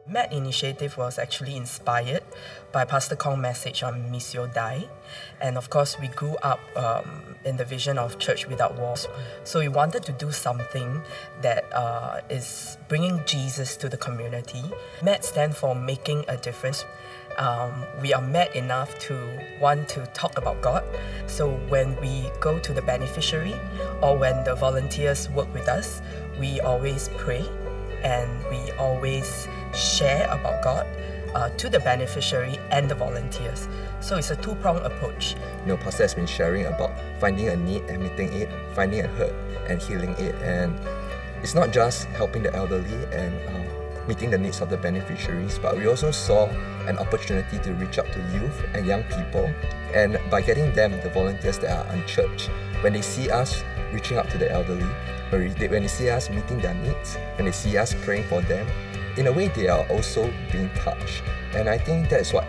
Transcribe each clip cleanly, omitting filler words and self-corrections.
Met initiative was actually inspired by Pastor Kong's message on Missio Die. And of course, we grew up in the vision of Church Without Walls. So we wanted to do something that is bringing Jesus to the community. Met stands for making a difference. We are met enough to want to talk about God. So when we go to the beneficiary or when the volunteers work with us, we always pray and we always share about God to the beneficiary and the volunteers. So it's a two-pronged approach. Pastor has been sharing about finding a need and meeting it, finding a hurt and healing it. And it's not just helping the elderly and meeting the needs of the beneficiaries, but we also saw an opportunity to reach out to youth and young people. And by getting them, the volunteers that are unchurched, when they see us reaching out to the elderly, when they see us meeting their needs, when they see us praying for them, in a way they are also being touched. And I think that's what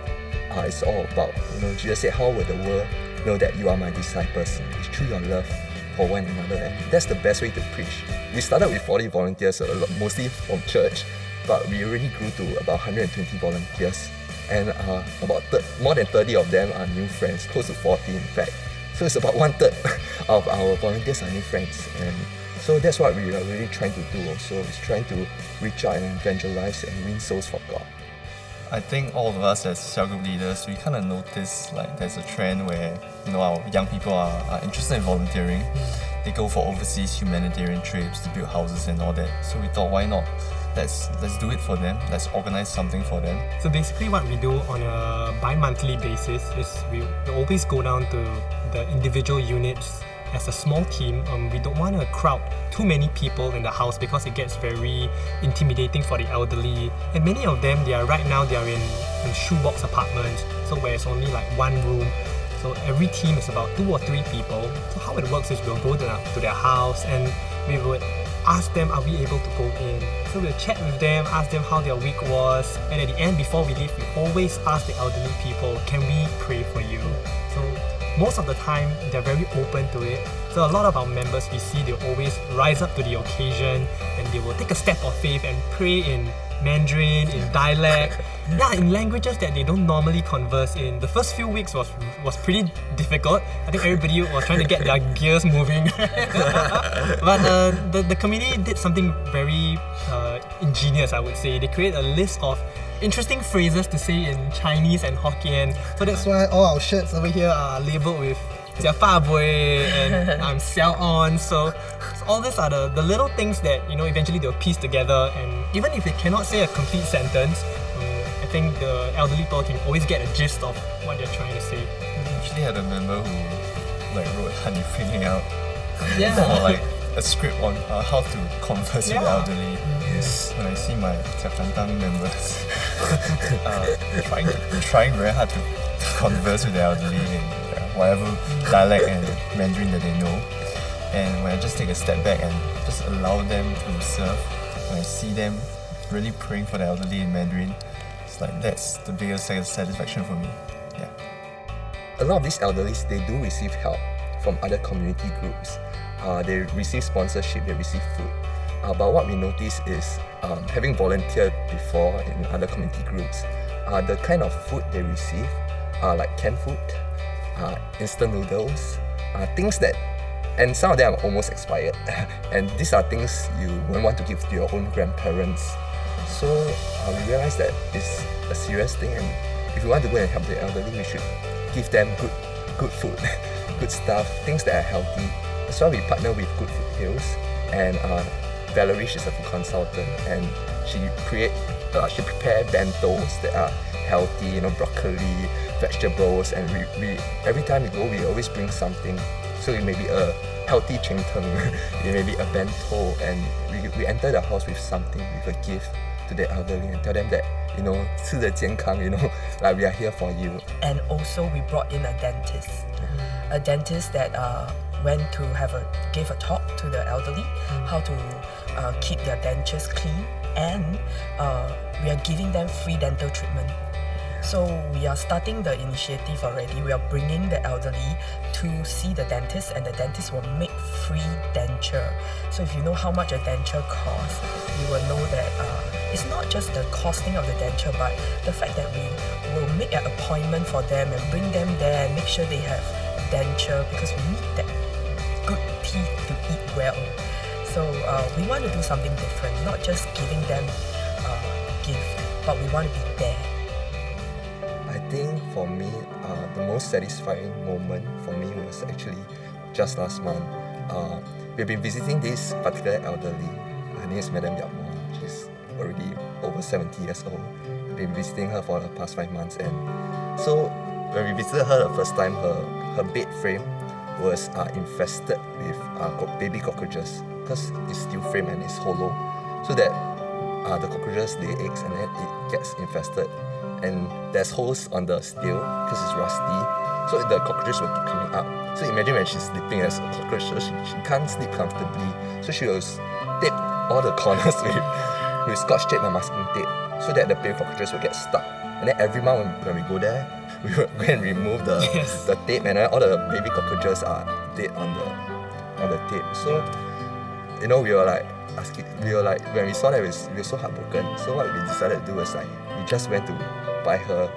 it's all about. Jesus said, how will the world know that you are my disciples? It's through your love for one another. And that's the best way to preach. We started with 40 volunteers, mostly from church, but we already grew to about 120 volunteers. And more than 30 of them are new friends, close to 40 in fact. So it's about 1/3 of our volunteers are new friends. And so that's what we are really trying to do also, is trying to reach out and evangelize and win souls for God. I think all of us as cell group leaders, we kind of notice like there's a trend where our young people are interested in volunteering. They go for overseas humanitarian trips to build houses and all that. So we thought, why not? Let's do it for them. Let's organize something for them. So basically what we do on a bi-monthly basis is we always go down to the individual units as a small team. We don't want to crowd too many people in the house because it gets very intimidating for the elderly. And many of them, they are in shoebox apartments, so where it's only like one room. So every team is about 2 or 3 people. So how it works is we'll go to their house and we would ask them, are we able to go in? So we'll chat with them, ask them how their week was, and at the end, before we leave, we always ask the elderly people, can we pray for you? So most of the time, they're very open to it. So a lot of our members, we see they always rise up to the occasion and they will take a step of faith and pray in Mandarin, in dialect, in languages that they don't normally converse in. The first few weeks was pretty difficult. I think everybody was trying to get their gears moving. But the community did something very ingenious, I would say. They created a list of interesting phrases to say in Chinese and Hokkien. So that's why all our shirts over here are labelled with Jia Fa Bui and I'm Xiao On. So all these are the little things that eventually they'll piece together, and even if they cannot say a complete sentence, I think the elderly people can always get a gist of what they're trying to say. We actually had a member who wrote Hanyu Pinning out Yeah. or a script on how to converse with the elderly. When I see my Jiakantang members trying very hard to converse with the elderly in whatever dialect and Mandarin that they know. And when I just take a step back and just allow them to serve, when I see them really praying for the elderly in Mandarin, it's like that's the biggest satisfaction for me. Yeah. A lot of these elderlies, they do receive help from other community groups. They receive sponsorship, they receive food. But what we notice is, having volunteered before in other community groups, the kind of food they receive are like canned food, instant noodles, things that, and some of them are almost expired. And these are things you won't want to give to your own grandparents. So we realized that it's a serious thing, and if we want to go and help the elderly, we should give them good food, good stuff, things that are healthy. That's why we partner with Good Food Hills, and Valerie, she's a food consultant, and she prepare bentos that are healthy, broccoli, vegetables, and we every time we go, we always bring something. So it may be a healthy cheng teng, it may be a bento, and we enter the house with something, with a gift to the elderly and tell them that, 吃得健康, like we are here for you. And also we brought in a dentist that went to give a talk to the elderly, how to keep their dentures clean, and we are giving them free dental treatment. So we are starting the initiative already. We are bringing the elderly to see the dentist, and the dentist will make free denture. So if you know how much a denture costs, you will know that it's not just the costing of the denture, but the fact that we will make an appointment for them and bring them there and make sure they have denture, because we need that good teeth to eat well. So we want to do something different, not just giving them gift, but we want to be there. I think for me, the most satisfying moment for me was actually just last month. We've been visiting this particular elderly. Her name is Madam Yapmo. She's already over 70 years old. We've been visiting her for the past 5 months, and so when we visited her the first time, her bed frame was infested with baby cockroaches, because it's steel frame and it's hollow, so that the cockroaches lay eggs and then it gets infested, and there's holes on the steel because it's rusty, so the cockroaches will keep coming up. So imagine when she's sleeping as a cockroach, so she can't sleep comfortably, so she will tape all the corners with scotch tape and masking tape, so that the baby cockroaches will get stuck. And then every month when we go there, we will go and remove the tape, and then all the baby cockroaches are dead on the tape. So we were like when we saw that, we were so heartbroken. So what we decided to do was we just went to buy her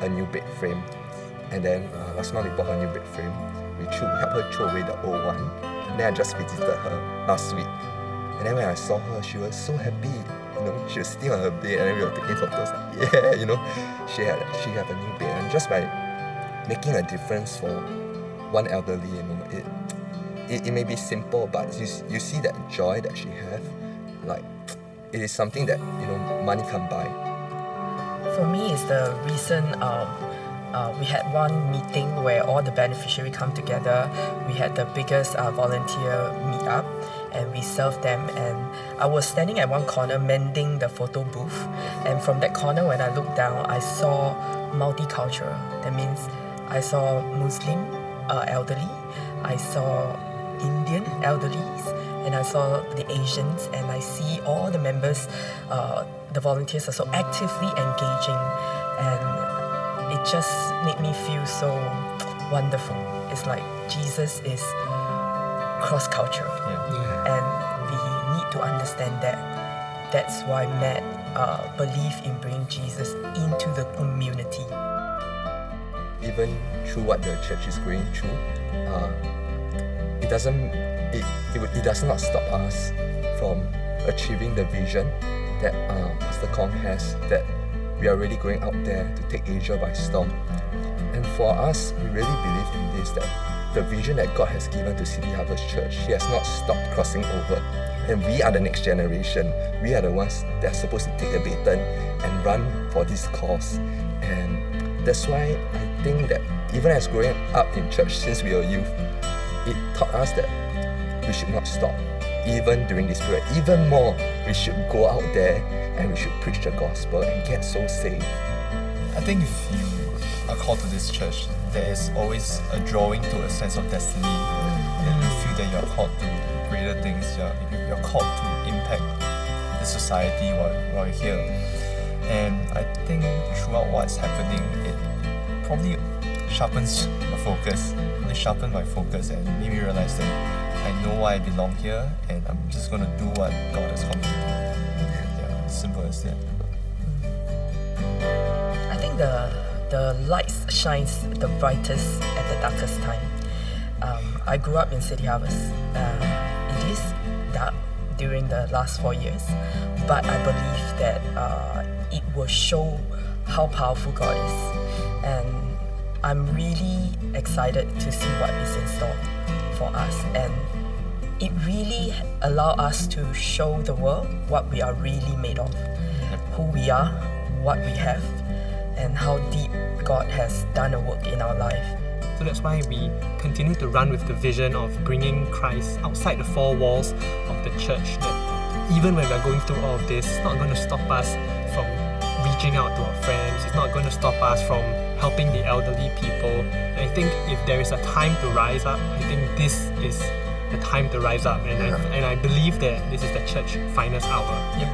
a new bed frame, and then last month we bought her a new bed frame. We helped her throw away the old one, and then I just visited her last week, and then when I saw her, she was so happy. She was sitting on her bed, and then we were taking photos. She had a new bed, and just by making a difference for one elderly, it may be simple, but you see that joy that she has. It is something that money can't buy. For me, it's the recent. We had one meeting where all the beneficiaries come together. We had the biggest volunteer meetup, and we served them. And I was standing at one corner mending the photo booth, and from that corner, when I looked down, I saw multicultural. That means I saw Muslim elderly, I saw Indian elderlies, and I saw the Asians, and I see all the members, the volunteers are so actively engaging, and it just made me feel so wonderful. It's like Jesus is cross-cultural, and we need to understand that. That's why Matt believe in bringing Jesus into the community. Even through what the church is going through, it does not stop us from achieving the vision that Pastor Kong has, that we are really going out there to take Asia by storm. And for us, we really believe in this, that the vision that God has given to City Harvest Church, He has not stopped crossing over. And we are the next generation. We are the ones that are supposed to take the baton and run for this cause. And that's why I think that even as growing up in church since we were youth, it taught us that we should not stop. Even during this period, even more, we should go out there and we should preach the gospel and get souls saved. I think if you are called to this church, there is always a drawing to a sense of destiny, and you feel that you're called to greater things, you're called to impact the society while you're here. And I think throughout what's happening, it probably sharpens my focus, and made me realize that I know why I belong here, and I'm just going to do what God has called me to do. Yeah, simple as that. I think the lights shines the brightest at the darkest time. I grew up in City Harvest. It is dark during the last 4 years, but I believe that it will show how powerful God is, and I'm really excited to see what is in store for us, and it really allows us to show the world what we are really made of, who we are, what we have, and how deep God has done a work in our life. So that's why we continue to run with the vision of bringing Christ outside the four walls of the church, that even when we're going through all of this, it's not going to stop us from reaching out to our friends, it's not going to stop us from helping the elderly people. And I think if there is a time to rise up, I think this is the time to rise up, and I believe that this is the church finest hour. Yep.